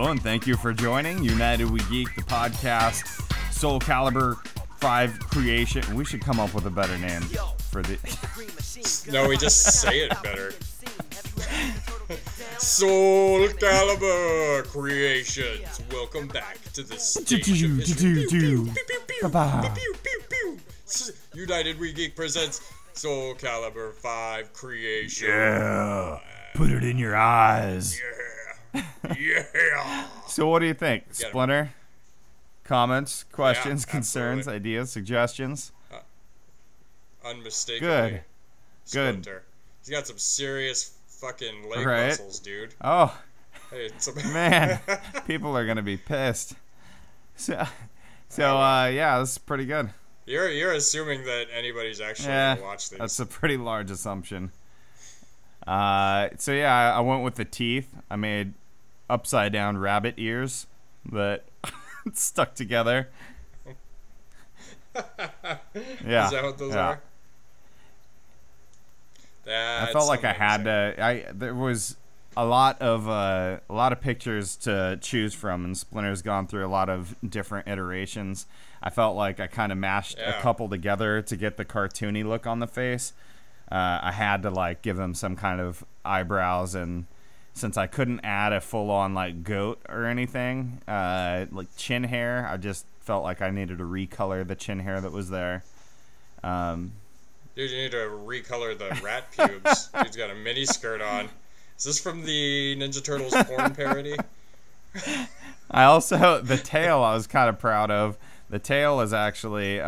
Hello, and thank you for joining United We Geek, the podcast, Soul Calibur V creation. We should come up with a better name for the... No, we just say it better. Soul Calibur Creations. Welcome back to the stage of history. United We Geek presents Soul Calibur V Creations. Yeah. Put it in your eyes. Yeah. Yeah. So what do you think, Splinter? Comments, questions, Yeah, concerns, absolutely. ideas, suggestions? Unmistakably. Good. Splinter. He's got some serious fucking leg Right. muscles, dude. Oh, Hey, it's a man. People are going to be pissed. So yeah, this is pretty good. You're assuming that anybody's actually gonna watch these. That's a pretty large assumption. So yeah, I went with the teeth. I made upside down rabbit ears that stuck together. Yeah. Is that what those are? I felt like I had to. There was a lot of pictures to choose from, and Splinter's gone through a lot of different iterations. I felt like I kind of mashed a couple together to get the cartoony look on the face. I had to like give them some kind of eyebrows, and since I couldn't add a full-on like goat or anything, like chin hair, I just felt like I needed to recolor the chin hair that was there. Dude, you need to recolor the rat pubes. Dude's got a mini skirt on. Is this from the Ninja Turtles porn parody? I also, the tail I was kind of proud of. The tail is actually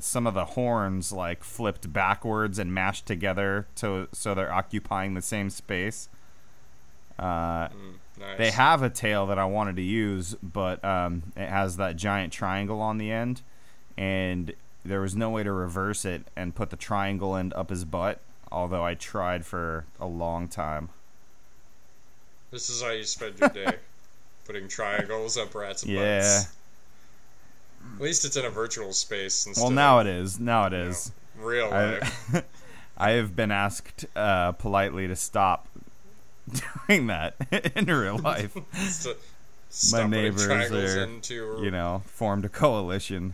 some of the horns like flipped backwards and mashed together so they're occupying the same space. Nice. They have a tail that I wanted to use, but it has that giant triangle on the end, and there was no way to reverse it and put the triangle end up his butt, although I tried for a long time. This is how you spend your day. Putting triangles up rats' butts. Yeah. At least it's in a virtual space instead Well, now it is. Now it is. Real life. I have been asked politely to stop doing that in real life. My neighbors are, formed a coalition.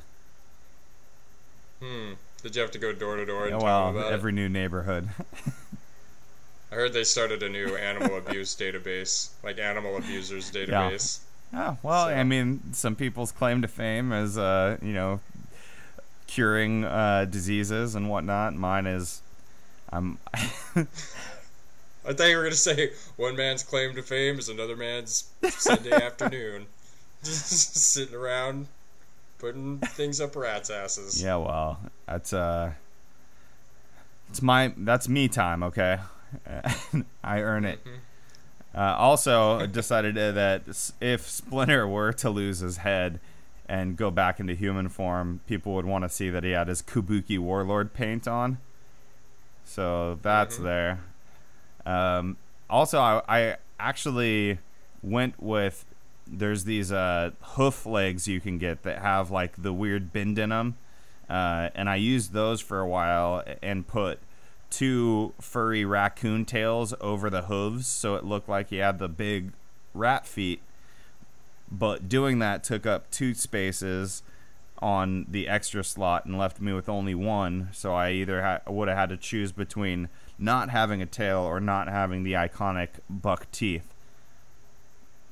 Did you have to go door to door and tell them about every new neighborhood. I heard they started a new animal abuse database, like animal abusers database. Oh, well, I mean, some people's claim to fame is, curing diseases and whatnot. Mine is, I thought you were going to say, one man's claim to fame is another man's Sunday afternoon. Just sitting around, putting things up rats' asses. Yeah, well, that's me time, okay? I earn it. Also, decided that if Splinter were to lose his head and go back into human form, people would want to see that he had his Kabuki Warlord paint on. So that's there. Also, I actually went with, there's these hoof legs you can get that have like the weird bend in them, and I used those for a while and put 2 furry raccoon tails over the hooves so it looked like he had the big rat feet, but doing that took up 2 spaces on the extra slot and left me with only 1, so I either would have had to choose between not having a tail or not having the iconic buck teeth.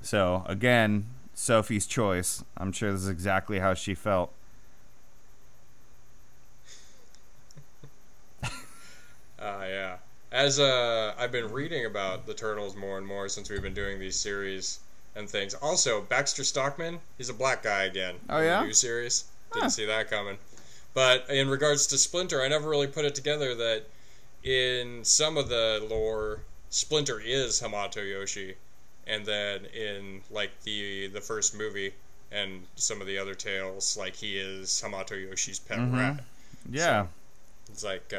So again, Sophie's choice. I'm sure this is exactly how she felt. Yeah. As I've been reading about the Turtles more and more since we've been doing these series and things. Also, Baxter Stockman, he's a black guy again. Oh, yeah? In the new series. Didn't see that coming. But in regards to Splinter, I never really put it together that in some of the lore, Splinter is Hamato Yoshi. And then in, like, the first movie and some of the other tales, like, he is Hamato Yoshi's pet rat. Yeah. So, it's like...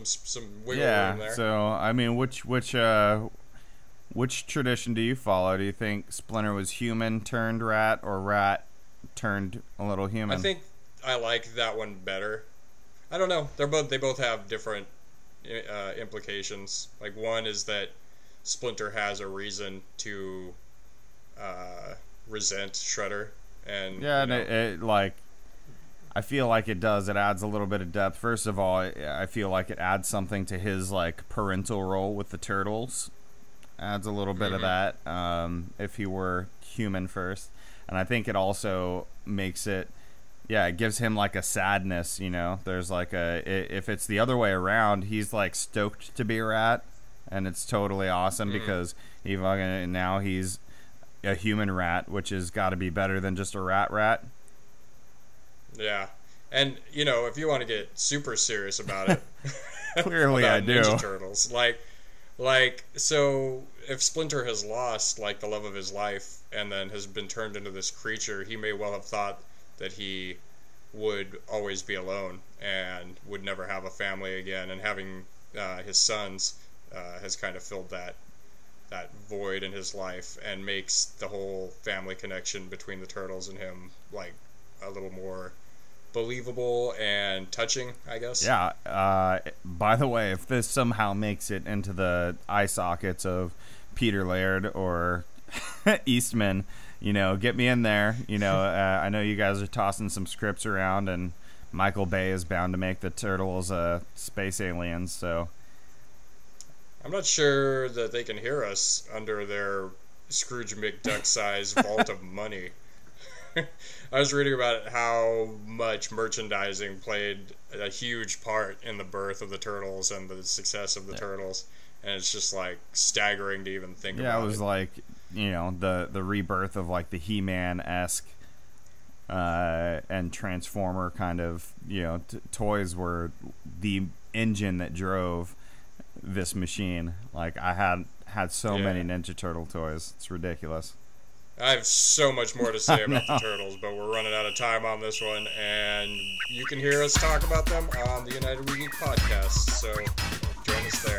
some wiggle room there. So I mean, which tradition do you follow? Do you think Splinter was human turned rat or rat turned a little human? I think I like that one better. I don't know. They both have different implications. Like, one is that Splinter has a reason to resent Shredder. And yeah, and it like, I feel like it does. It adds a little bit of depth. First of all, I feel like it adds something to his like parental role with the Turtles. Adds a little bit of that if he were human first. And I think it also makes it, yeah, it gives him like a sadness, you know. There's like if it's the other way around, he's like stoked to be a rat, and it's totally awesome because now he's a human rat, which has got to be better than just a rat. Yeah. And, you know, if you want to get super serious about it, clearly about I do. Ninja Turtles, so if Splinter has lost like the love of his life and then has been turned into this creature, he may well have thought that he would always be alone and would never have a family again, and having his sons has kind of filled that void in his life and makes the whole family connection between the Turtles and him like a little more believable and touching, I guess. Yeah. By the way, if this somehow makes it into the eye sockets of Peter Laird or Eastman, you know, get me in there. You know, I know you guys are tossing some scripts around, and Michael Bay is bound to make the Turtles space aliens. So I'm not sure that they can hear us under their Scrooge McDuck-sized vault of money. I was reading about how much merchandising played a huge part in the birth of the Turtles and the success of the Turtles, and it's just like staggering to even think about. Yeah, it was like, you know, the rebirth of like the He-Man-esque and Transformer kind of, you know, toys were the engine that drove this machine. Like I had so many Ninja Turtle toys. It's ridiculous. I have so much more to say about the Turtles, but we're running out of time on this one, and you can hear us talk about them on the United We Geek podcast, so join us there,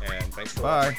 and thanks for watching.